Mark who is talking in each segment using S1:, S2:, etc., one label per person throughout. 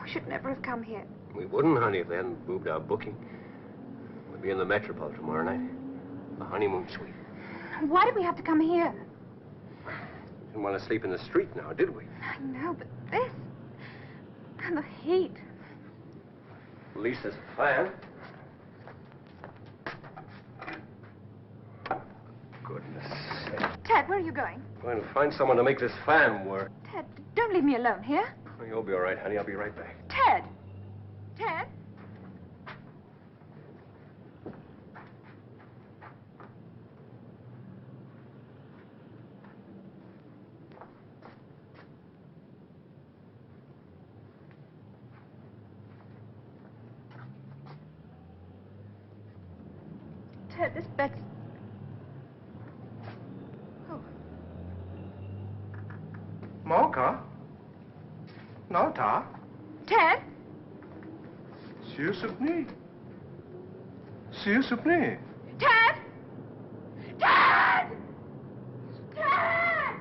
S1: We should never have come here.
S2: We wouldn't, honey, if they hadn't moved our booking. We'll be in the Metropole tomorrow night. The honeymoon suite.
S1: Why did we have to come here?
S2: We didn't want to sleep in the street now, did we?
S1: I know, but this... And the heat.
S2: At least there's a fan. Goodness sake.
S1: Ted, where are you going?
S2: I'm going to find someone to make this fan work.
S1: Ted, don't leave me alone here.
S2: Oh, you'll be all right, honey. I'll be right back.
S1: Ted! Ted? Ted, this bed's... Oh.
S3: Mocha? Nota?
S1: Ted?
S3: S'il vous plaît.
S1: Ted! Ted! Ted!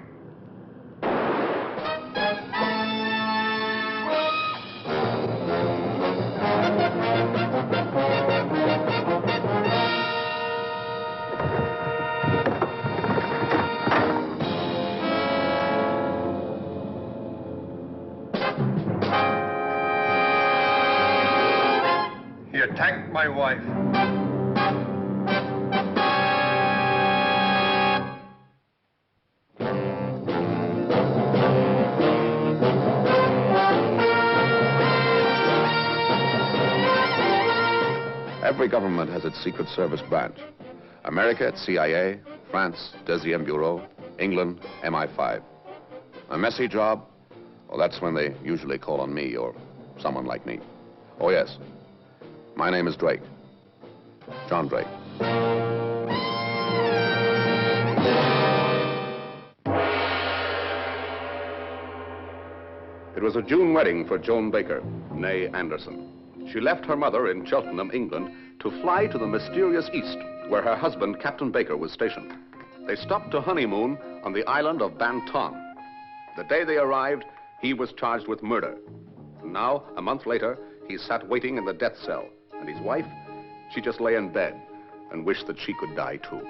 S3: He attacked my wife.
S4: Every government has its Secret Service branch. America, its CIA, France, Deuxième Bureau, England, MI5. A messy job? Well, that's when they usually call on me or someone like me. Oh, yes. My name is Drake. John Drake. It was a June wedding for Joan Baker, née Anderson. She left her mother in Cheltenham, England, to fly to the mysterious East, where her husband, Captain Baker, was stationed. They stopped to honeymoon on the island of Bantong. The day they arrived, he was charged with murder. And now, a month later, he sat waiting in the death cell. And his wife, she just lay in bed and wished that she could die too.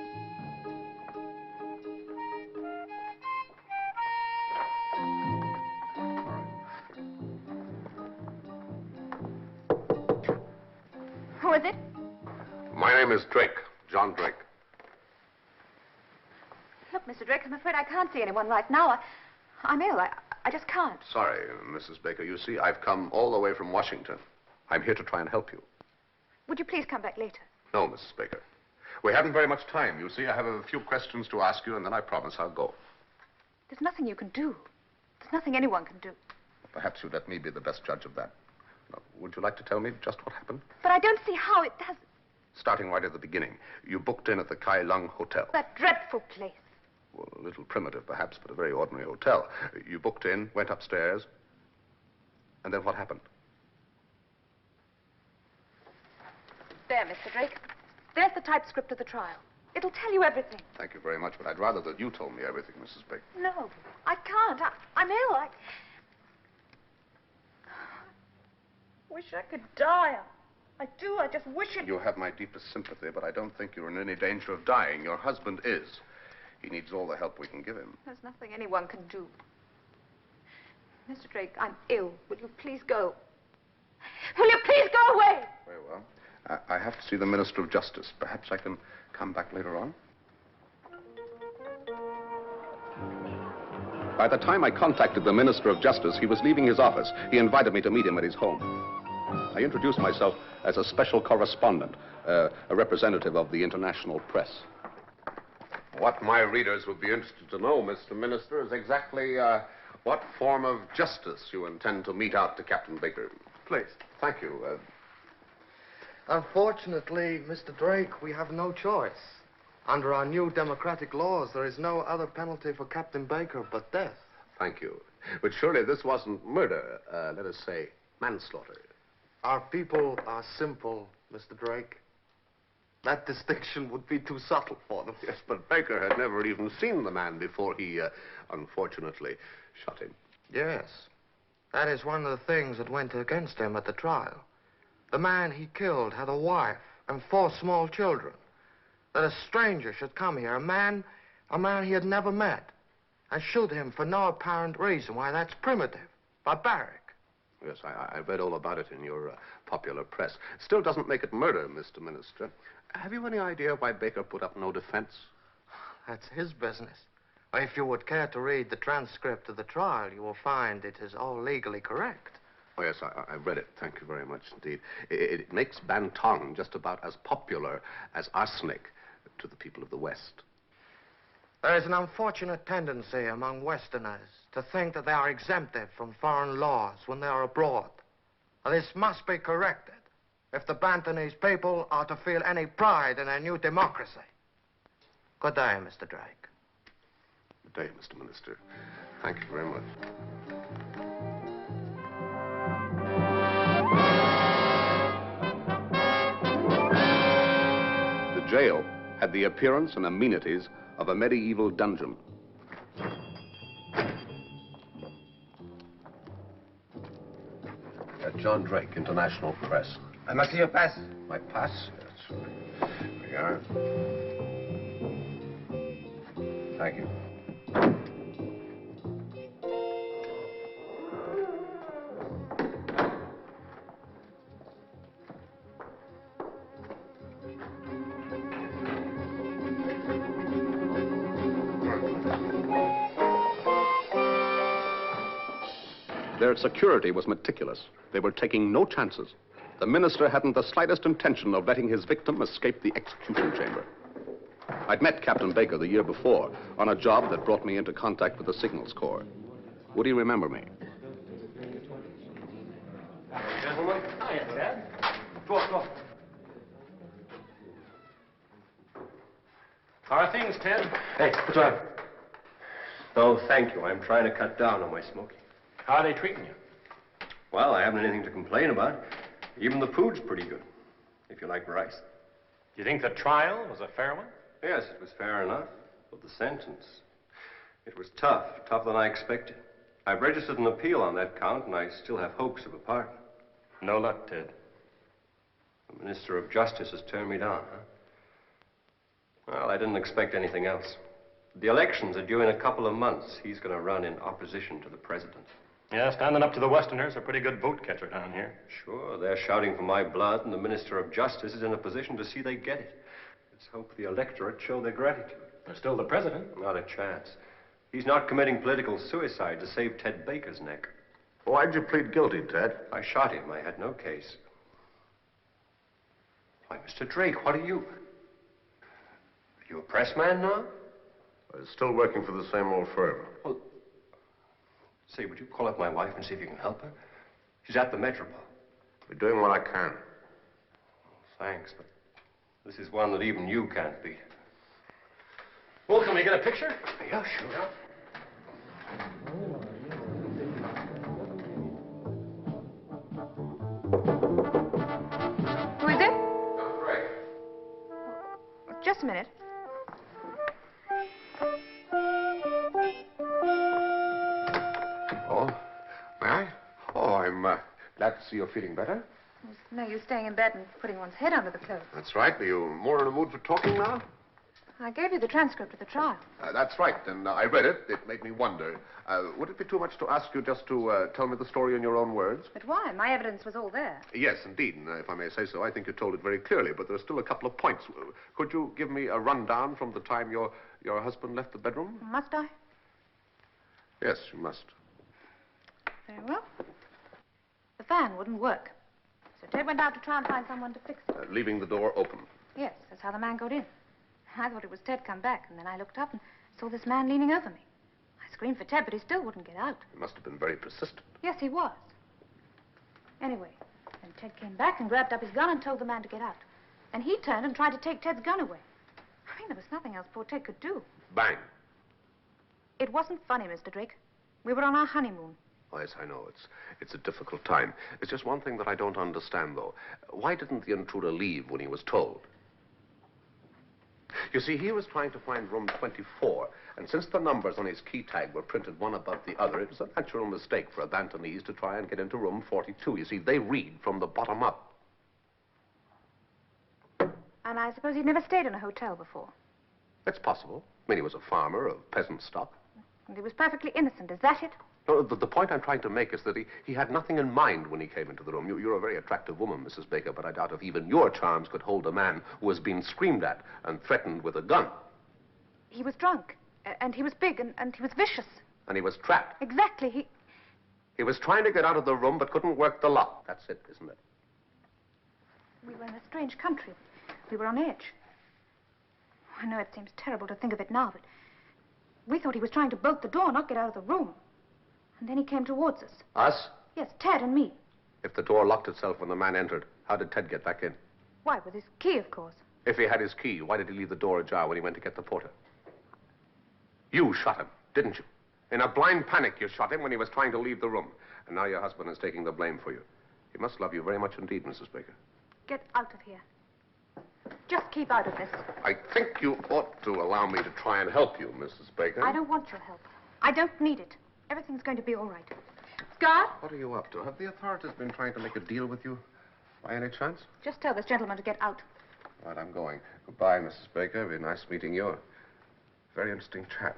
S1: Who is it?
S4: My name is Drake, John Drake.
S1: Look, Mr. Drake, I'm afraid I can't see anyone right now. I'm ill. I just can't.
S4: Sorry, Mrs. Baker. You see, I've come all the way from Washington. I'm here to try and help you.
S1: Would you please come back later?
S4: No, Mrs. Baker. We haven't very much time. You see, I have a few questions to ask you, and then I promise I'll go.
S1: There's nothing you can do. There's nothing anyone can do.
S4: Perhaps you'd let me be the best judge of that. Now, would you like to tell me just what happened?
S1: But I don't see how it does.
S4: Starting right at the beginning. You booked in at the Kai Lung Hotel.
S1: That dreadful place.
S4: Well, a little primitive, perhaps, but a very ordinary hotel. You booked in, went upstairs, and then what happened?
S1: There, Mr. Drake. There's the typescript of the trial. It'll tell you everything.
S4: Thank you very much, but I'd rather that you told me everything, Mrs. Baker.
S1: No, I can't. I'm ill. I wish I could die. I do. I just wish it...
S4: You have my deepest sympathy, but I don't think you're in any danger of dying. Your husband is. He needs all the help we can give him.
S1: There's nothing anyone can do. Mr. Drake, I'm ill. Will you please go? Will you please go away?
S4: Very well. I have to see the Minister of Justice. Perhaps I can come back later on. By the time I contacted the Minister of Justice, he was leaving his office. He invited me to meet him at his home. I introduced myself as a special correspondent, a representative of the international press. What my readers would be interested to know, Mr. Minister, is exactly what form of justice you intend to mete out to Captain Baker.
S3: Please.
S4: Thank you.
S5: Unfortunately, Mr. Drake, we have no choice. Under our new democratic laws, there is no other penalty for Captain Baker but death.
S4: Thank you. But surely this wasn't murder, let us say manslaughter.
S5: Our people are simple, Mr. Drake. That distinction would be too subtle for them.
S4: Yes, but Baker had never even seen the man before he, unfortunately, shot him.
S5: Yes. That is one of the things that went against him at the trial. The man he killed had a wife and 4 small children. That a stranger should come here, a man he had never met, and shoot him for no apparent reason. Why, that's primitive, barbaric.
S4: Yes, I read all about it in your popular press. Still doesn't make it murder, Mr. Minister. Have you any idea why Baker put up no defense?
S5: That's his business. If you would care to read the transcript of the trial, you will find it is all legally correct.
S4: Oh, yes, I read it. Thank you very much indeed. It makes Bantong just about as popular as arsenic to the people of the West.
S5: There is an unfortunate tendency among Westerners to think that they are exempted from foreign laws when they are abroad. Now, this must be corrected if the Bantonese people are to feel any pride in their new democracy. Good day, Mr. Drake.
S4: Good day, Mr. Minister. Thank you very much. The jail had the appearance and amenities of a medieval dungeon. John Drake, International Press.
S3: I must see your pass.
S4: My pass? Yes. Here we are. Thank you. Their security was meticulous. They were taking no chances. The minister hadn't the slightest intention of letting his victim escape the execution chamber. I'd met Captain Baker the year before on a job that brought me into contact with the Signals Corps. Would he remember me?
S2: Gentlemen. Hiya, Ted. Go on.
S6: How are things, Ted?
S2: Hey, what's wrong? No, thank you. I'm trying to cut down on my smoking.
S6: How are they treating you?
S2: Well, I haven't anything to complain about. Even the food's pretty good, if you like rice.
S6: Do you think the trial was a fair one?
S2: Yes, it was fair enough. But the sentence, it was tougher than I expected. I've registered an appeal on that count, and I still have hopes of a pardon.
S6: No luck, Ted.
S2: The Minister of Justice has turned me down, huh? Well, I didn't expect anything else. The elections are due in a couple of months. He's going to run in opposition to the president.
S6: Yeah, standing up to the Westerners, a pretty good vote catcher down here.
S2: Sure, they're shouting for my blood, and the Minister of Justice is in a position to see they get it. Let's hope the electorate show their gratitude.
S6: They're still the president.
S2: Not a chance. He's not committing political suicide to save Ted Baker's neck.
S4: Why'd you plead guilty, Ted?
S2: I shot him. I had no case. Why, Mr. Drake, what are you? Are you a pressman now?
S4: I'm still working for the same old firm.
S2: Well, say, would you call up my wife and see if you can help her? She's at the Metropole.
S4: We're doing what I can.
S2: Thanks, but this is one that even you can't beat.
S6: Well, can we get a picture?
S2: Yeah, sure.
S1: Who is it?
S2: John Drake.
S1: Just a minute.
S4: Oh, may I? Oh, I'm glad to see you're feeling better.
S1: There's no use staying in bed and putting one's head under the clothes.
S4: That's right. Are you more in a mood for talking now?
S1: I gave you the transcript of the trial.
S4: That's right, and I read it. It made me wonder. Would it be too much to ask you just to tell me the story in your own words?
S1: But why? My evidence was all there.
S4: Yes, indeed, and if I may say so, I think you told it very clearly, but there are still a couple of points. Could you give me a rundown from the time your husband left the bedroom?
S1: Must I?
S4: Yes, you must.
S1: Very well. The fan wouldn't work. So Ted went out to try and find someone to fix it.
S4: Leaving the door open.
S1: Yes, that's how the man got in. I thought it was Ted come back, and then I looked up and saw this man leaning over me. I screamed for Ted, but he still wouldn't get out.
S4: He must have been very persistent.
S1: Yes, he was. Anyway, then Ted came back and grabbed up his gun and told the man to get out. Then he turned and tried to take Ted's gun away. I mean, there was nothing else poor Ted could do.
S4: Bang.
S1: It wasn't funny, Mr. Drake. We were on our honeymoon.
S4: Oh, yes, I know. It's a difficult time. It's just one thing that I don't understand, though. Why didn't the intruder leave when he was told? You see, he was trying to find room 24, and since the numbers on his key tag were printed one above the other, it was a natural mistake for a Bantonese to try and get into room 42. You see, they read from the bottom up.
S1: And I suppose he'd never stayed in a hotel before.
S4: That's possible. I mean, he was a farmer of peasant stock.
S1: And he was perfectly innocent, is that it?
S4: No, the point I'm trying to make is that he had nothing in mind when he came into the room. You're a very attractive woman, Mrs. Baker, but I doubt if even your charms could hold a man who has been screamed at and threatened with a gun.
S1: He was drunk, and he was big, and he was vicious.
S4: And he was trapped.
S1: Exactly,
S4: He was trying to get out of the room, but couldn't work the lock. That's it, isn't it?
S1: We were in a strange country. We were on edge. I know it seems terrible to think of it now, but we thought he was trying to bolt the door, not get out of the room. And then he came towards us.
S4: Us?
S1: Yes, Ted and me.
S4: If the door locked itself when the man entered, how did Ted get back in?
S1: Why, with his key, of course.
S4: If he had his key, why did he leave the door ajar when he went to get the porter? You shot him, didn't you? In a blind panic, you shot him when he was trying to leave the room. And now your husband is taking the blame for you. He must love you very much indeed, Mrs. Baker.
S1: Get out of here. Just keep out of this.
S4: I think you ought to allow me to try and help you, Mrs. Baker.
S1: I don't want your help. I don't need it. Everything's going to be all right. Scott?
S4: What are you up to? Have the authorities been trying to make a deal with you by any chance?
S1: Just tell this gentleman to get out.
S4: All right, I'm going. Goodbye, Mrs. Baker. It'll be nice meeting you. Very interesting chap.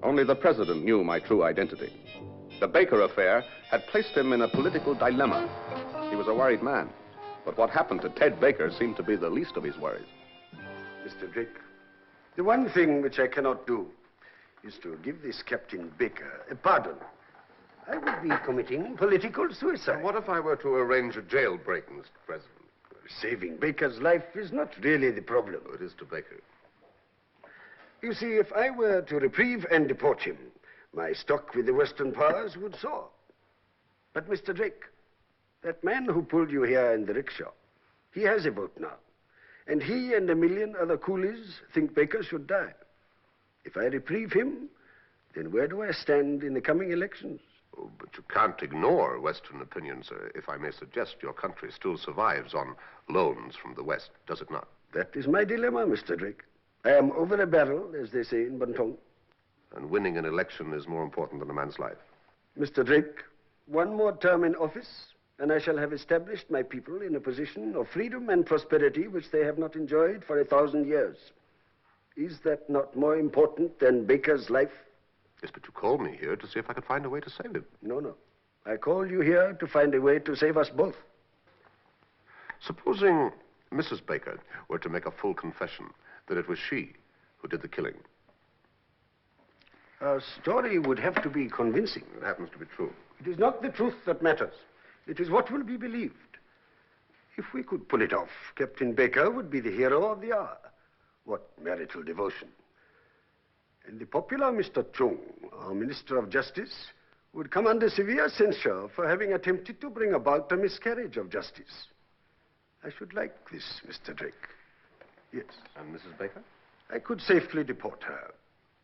S4: Only the president knew my true identity. The Baker affair had placed him in a political dilemma. He was a worried man. But what happened to Ted Baker seemed to be the least of his worries.
S7: Mr. Drake, the one thing which I cannot do is to give this Captain Baker a pardon. I would be committing political suicide.
S4: What if I were to arrange a jailbreak, Mr. President?
S7: Saving Baker's life is not really the problem.
S4: It is to Baker.
S7: You see, if I were to reprieve and deport him, my stock with the Western powers would soar. But, Mr. Drake, that man who pulled you here in the rickshaw, he has a vote now. And he and a million other coolies think Baker should die. If I reprieve him, then where do I stand in the coming elections?
S4: Oh, but you can't ignore Western opinion, sir. If I may suggest, your country still survives on loans from the West, does it not?
S7: That is my dilemma, Mr. Drake. I am over a barrel, as they say in Bantong.
S4: And winning an election is more important than a man's life.
S7: Mr. Drake, one more term in office, and I shall have established my people in a position of freedom and prosperity which they have not enjoyed for 1,000 years. Is that not more important than Baker's life?
S4: Yes, but you called me here to see if I could find a way to save him.
S7: No, no. I called you here to find a way to save us both.
S4: Supposing Mrs. Baker were to make a full confession that it was she who did the killing.
S7: Our story would have to be convincing.
S4: It happens to be true.
S7: It is not the truth that matters. It is what will be believed. If we could pull it off, Captain Baker would be the hero of the hour. What marital devotion. And the popular Mr. Chung, our Minister of Justice, would come under severe censure for having attempted to bring about a miscarriage of justice. I should like this, Mr. Drake. Yes.
S4: And Mrs. Baker?
S7: I could safely deport her.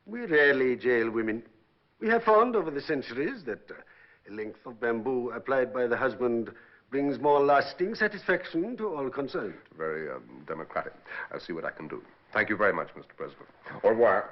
S7: We rarely jail women. We have found over the centuries that a length of bamboo applied by the husband brings more lasting satisfaction to all concerned.
S4: Very democratic. I'll see what I can do. Thank you very much, Mr. President. Au revoir.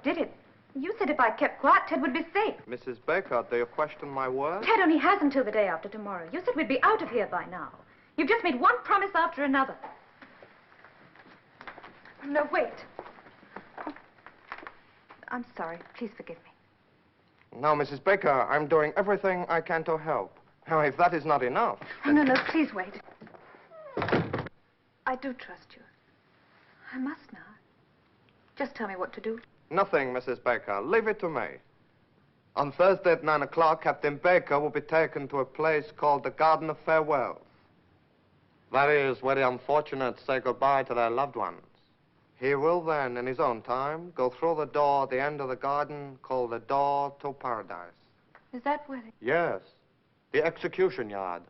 S1: did it. You said if I kept quiet, Ted would be safe.
S3: Mrs. Baker, do you question my word?
S1: Ted only has until the day after tomorrow. You said we'd be out of here by now. You've just made one promise after another. No, wait. I'm sorry. Please forgive me.
S3: No, Mrs. Baker, I'm doing everything I can to help. Now, if that is not enough...
S1: Oh, no, please wait. I do trust you. I must now. Just tell me what to do.
S3: Nothing, Mrs. Baker. Leave it to me. On Thursday at 9 o'clock, Captain Baker will be taken to a place called the Garden of Farewells. That is where the unfortunate say goodbye to their loved ones. He will then, in his own time, go through the door at the end of the garden called the door to paradise.
S1: Is that where they...
S3: Yes, the execution yard.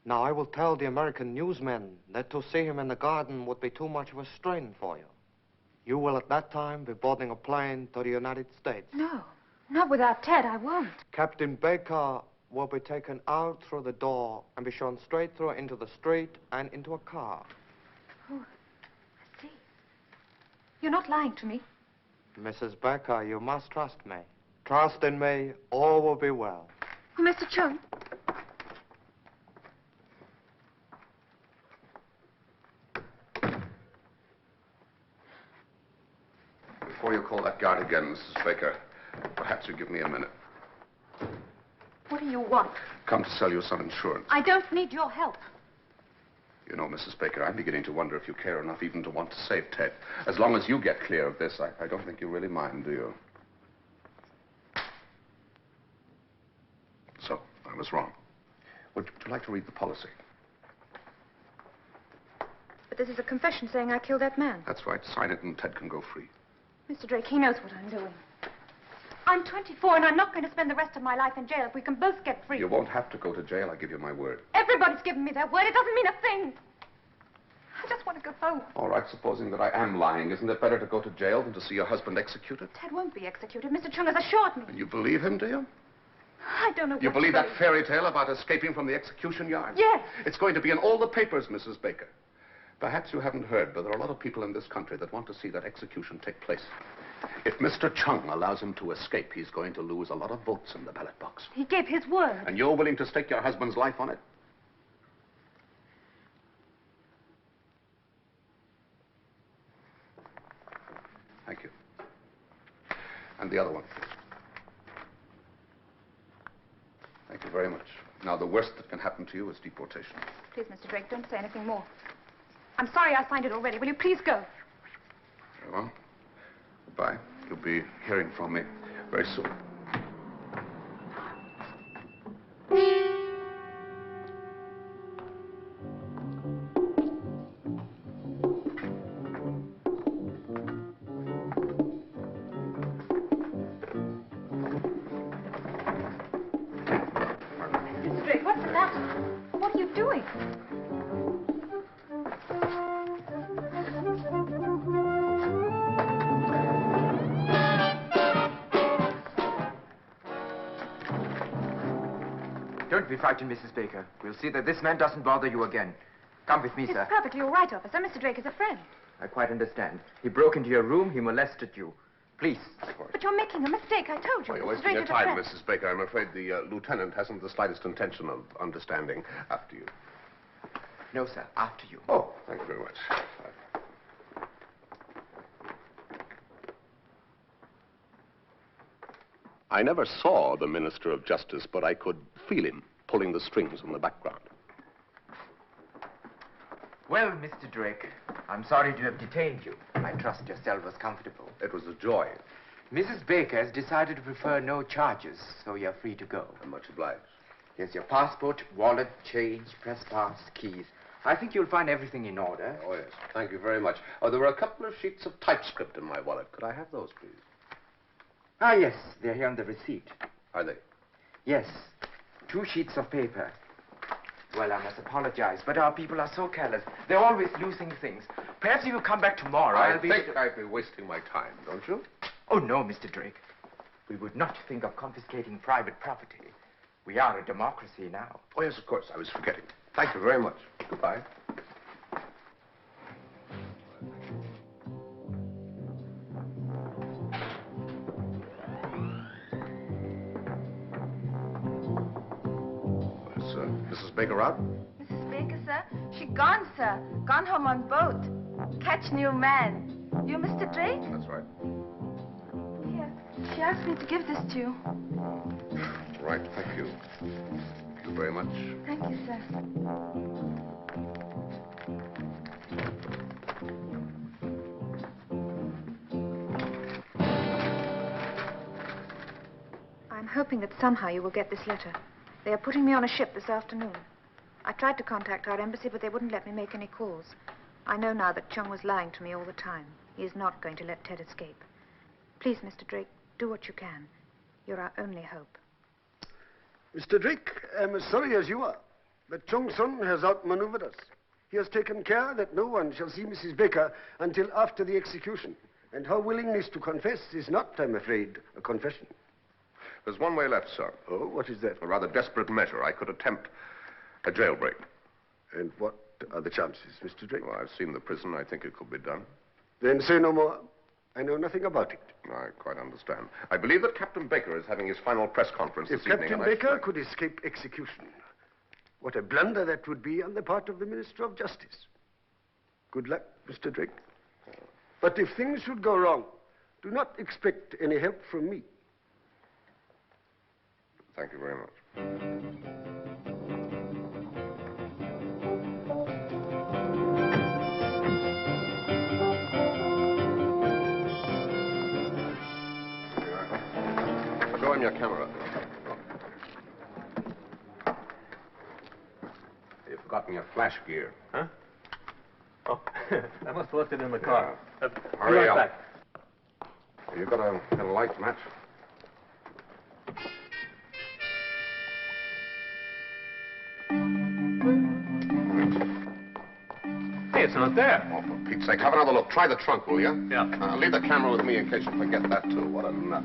S3: Now, I will tell the American newsmen that to see him in the garden would be too much of a strain for you. You will at that time be boarding a plane to the United States.
S1: No, not without Ted, I won't.
S3: Captain Baker will be taken out through the door and be shown straight through into the street and into a car.
S1: Oh, I see. You're not lying to me.
S3: Mrs. Baker, you must trust me. Trust in me, all will be well.
S1: Oh, Mr. Chung.
S4: Before you call that guard again, Mrs. Baker, perhaps you give me a minute.
S1: What do you want?
S4: Come to sell you some insurance.
S1: I don't need your help.
S4: You know, Mrs. Baker, I'm beginning to wonder if you care enough even to want to save Ted. As long as you get clear of this, I don't think you really mind, do you? So, I was wrong. Would you like to read the policy?
S1: But this is a confession saying I killed that man.
S4: That's right. Sign it and Ted can go free.
S1: Mr. Drake, he knows what I'm doing. I'm 24 and I'm not going to spend the rest of my life in jail if we can both get free.
S4: You won't have to go to jail, I give you my word.
S1: Everybody's given me their word. It doesn't mean a thing. I just want to go home.
S4: All right, supposing that I am lying, isn't it better to go to jail than to see your husband executed?
S1: Ted won't be executed. Mr. Chung has assured me.
S4: And you believe him, do you?
S1: I don't know what
S4: You believe
S1: to
S4: that fairy tale about escaping from the execution yard?
S1: Yes.
S4: It's going to be in all the papers, Mrs. Baker. Perhaps you haven't heard, but there are a lot of people in this country that want to see that execution take place. If Mr. Chung allows him to escape, he's going to lose a lot of votes in the ballot box.
S1: He gave his word.
S4: And you're willing to stake your husband's life on it? Thank you. And the other one. Thank you very much. Now, the worst that can happen to you is deportation.
S1: Please, Mr. Drake, don't say anything more. I'm sorry I signed it already. Will you please go?
S4: Very well. Goodbye. You'll be hearing from me very soon.
S1: Mr. Drake, what's that? What are you doing?
S8: Don't be frightened, Mrs. Baker. We'll see that this man doesn't bother you again. Come with me,
S1: It's
S8: sir.
S1: perfectly all right, officer. Mr. Drake is a friend.
S8: I quite understand. He broke into your room. He molested you. Please.
S1: But you're making a mistake. I told you.
S4: Well, you're
S1: Mr.
S4: wasting
S1: Drake
S4: your
S1: is a
S4: time,
S1: friend.
S4: Mrs. Baker. I'm afraid the lieutenant hasn't the slightest intention of understanding. After you.
S8: No, sir. After you.
S4: Oh, thank you very much. I never saw the Minister of Justice, but I could feel him pulling the strings in the background.
S8: Well, Mr. Drake, I'm sorry to have detained you. I trust your cell was comfortable.
S4: It was a joy.
S8: Mrs. Baker has decided to prefer no charges, so you're free to go.
S4: I'm much obliged.
S8: Here's your passport, wallet, change, press pass, keys. I think you'll find everything in order.
S4: Oh, yes. Thank you very much. Oh, there were a couple of sheets of typescript in my wallet. Could I have those, please?
S8: Ah, yes, they're here on the receipt.
S4: Are they?
S8: Yes, 2 sheets of paper. Well, I must apologize, but our people are so careless. They're always losing things. Perhaps if you come back tomorrow,
S4: I think I'd be wasting my time, don't you?
S8: Oh, no, Mr. Drake. We would not think of confiscating private property. We are a democracy now.
S4: Oh, yes, of course. I was forgetting. Thank you very much. Goodbye. Mrs. Baker out?
S9: Mrs. Baker, sir? She gone, sir. Gone home on boat. Catch new man. You Mr. Drake?
S4: That's right.
S9: Here. She asked me to give this to you.
S4: Right, thank you. Thank you very much.
S9: Thank you, sir.
S1: I'm hoping that somehow you will get this letter. They are putting me on a ship this afternoon. I tried to contact our embassy, but they wouldn't let me make any calls. I know now that Chung was lying to me all the time. He is not going to let Ted escape. Please, Mr. Drake, do what you can. You're our only hope.
S7: Mr. Drake, I'm as sorry as you are, but Chung's son has outmaneuvered us. He has taken care that no one shall see Mrs. Baker until after the execution. And her willingness to confess is not, I'm afraid, a confession.
S4: There's one way left, sir.
S7: Oh, what is that?
S4: A rather desperate measure. I could attempt a jailbreak.
S7: And what are the chances, Mr. Drake?
S4: Well, I've seen the prison. I think it could be done.
S7: Then say no more. I know nothing about it.
S4: I quite understand. I believe that Captain Baker is having his final press conference this evening.
S7: If Captain Baker could escape execution, what a blunder that would be on the part of the Minister of Justice. Good luck, Mr. Drake. But if things should go wrong, do not expect any help from me.
S4: Thank you very much. Show him your camera. You've forgotten your flash gear.
S6: Huh? Oh, I must have left it in the car.
S4: Hurry up.
S6: Back.
S4: You got a light match?
S6: Hey, it's not there.
S4: Oh, for Pete's sake, have another look. Try the trunk, will you?
S6: Yeah.
S4: Leave the camera with me in case you forget that, too. What a nut.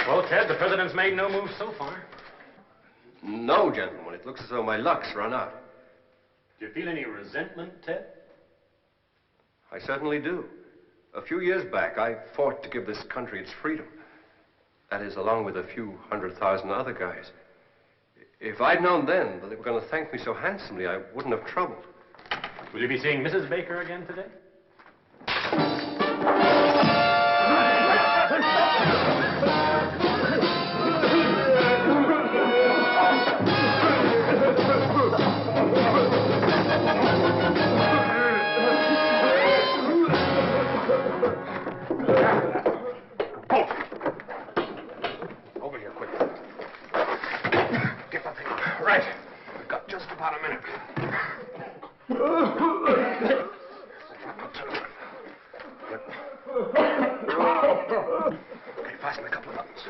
S6: Well, Ted, the president's made no move so far.
S2: No, gentlemen. It looks as though my luck's run out.
S6: Do you feel any resentment, Ted?
S2: I certainly do. A few years back, I fought to give this country its freedom. That is, along with a few 100,000 other guys. If I'd known then that they were going to thank me so handsomely, I wouldn't have troubled.
S6: Will you be seeing Mrs. Baker again today?
S4: Over here, quick. Get the thing. Right. We've got just about a minute. Okay, fasten a couple of buttons.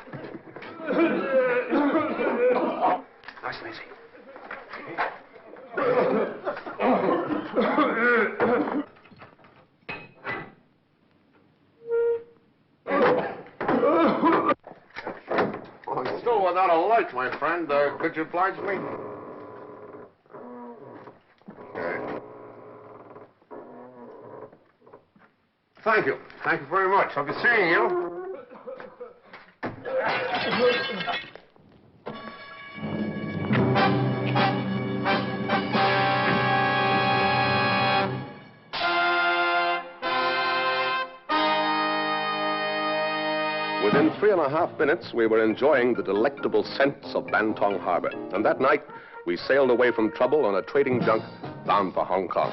S4: Nice and easy. I'm still without a light, my friend. Could you oblige me? Okay. Thank you. Thank you very much. I'll be seeing you. Within 3.5 minutes, we were enjoying the delectable scents of Bantong Harbor. And that night, we sailed away from trouble on a trading junk bound for Hong Kong.